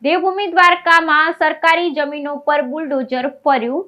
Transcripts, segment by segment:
દેવભૂમિ દ્વારકામાં સરકારી જમીનો પર બુલડોઝર ફર્યું,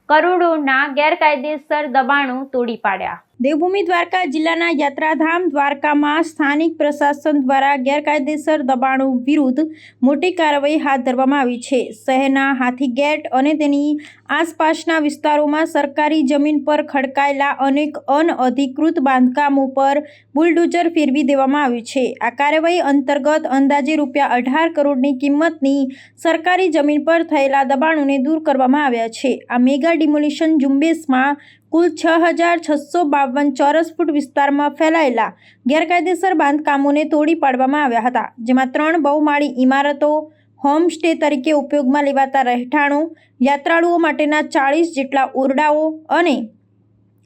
કરોડોના ગેરકાયદેસર દબાણો તોડી પાડ્યા। દેવભૂમિ દ્વારકા જિલ્લાના યાત્રાધામ દ્વારકામાં સ્થાનિક પ્રશાસન દ્વારા ગેરકાયદેસર દબાણો વિરુદ્ધ મોટી કાર્યવાહી હાથ ધરવામાં આવી છે। શહેરના હાથીગેટ અને તેની આસપાસના વિસ્તારોમાં સરકારી જમીન પર ખડકાયેલા અનેક અનઅધિકૃત બાંધકામો પર બુલડોઝર ફેરવી દેવામાં આવ્યું છે। આ કાર્યવાહી અંતર્ગત અંદાજે ₹18 કરોડની કિંમતની સરકારી જમીન પર થયેલા દબાણોને દૂર કરવામાં આવ્યા છે। આ મેગા ડિમોલિશન ઝુંબેશમાં કુલ 6,652 ચોરસ ફૂટ વિસ્તારમાં ફેલાયેલા ગેરકાયદેસર બાંધકામોને તોડી પાડવામાં આવ્યા હતા, જેમાં 3 બહુમાળી ઇમારતો, હોમસ્ટે તરીકે ઉપયોગમાં લેવાતા રહેઠાણો, યાત્રાળુઓ માટેના 40 જેટલા ઓરડાઓ અને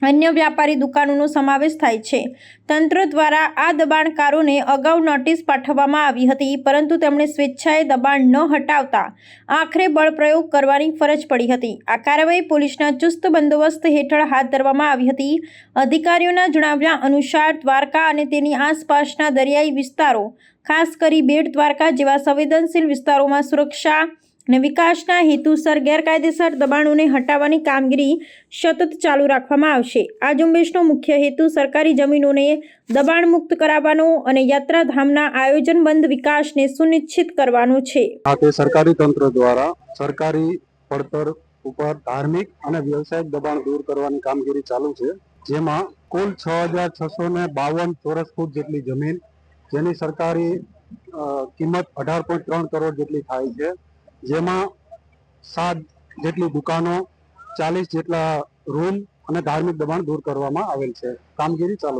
અન્ય વ્યાપારી દુકાનોનો સમાવેશ થાય છે। તંત્ર દ્વારા આ દબાણકારોને અગાઉ નોટિસ પાઠવવામાં આવી હતી, પરંતુ તેમણે સ્વેચ્છાએ દબાણ ન હટાવતા આખરે બળપ્રયોગ કરવાની ફરજ પડી હતી। આ કાર્યવાહી પોલીસના ચુસ્ત બંદોબસ્ત હેઠળ હાથ ધરવામાં આવી હતી। અધિકારીઓના જણાવ્યા અનુસાર દ્વારકા અને તેની આસપાસના દરિયાઈ વિસ્તારો, ખાસ કરી બેટ દ્વારકા જેવા સંવેદનશીલ વિસ્તારોમાં સુરક્ષા અને વિકાસના હેતુસર ગેરકાયદેસર દબાણોને હટાવવાની કામગીરી સતત ચાલુ રાખવામાં આવશે। આ ઝુંબેશનો મુખ્ય હેતુ સરકારી જમીનોને દબાણમુક્ત કરાવવાનો અને યાત્રાધામના આયોજનબદ્ધ વિકાસને સુનિશ્ચિત કરવાનો છે। આ તે સરકારી તંત્ર દ્વારા સરકારી પડતર ઉપર ધાર્મિક અને વ્યવસાયિક દબાણ દૂર કરવાની કામગીરી ચાલુ છે, જેમાં કુલ 6,652 ચોરસ ફૂટ જેટલી જમીન, જેની સરકારી કિંમત 18.3 કરોડ જેટલી થાય છે, જેમાં 7 જેટલી દુકાનો, 40 જેટલા રૂમ અને ધાર્મિક દબાણ દૂર કરવામાં આવેલ છે। કામગીરી ચાલુ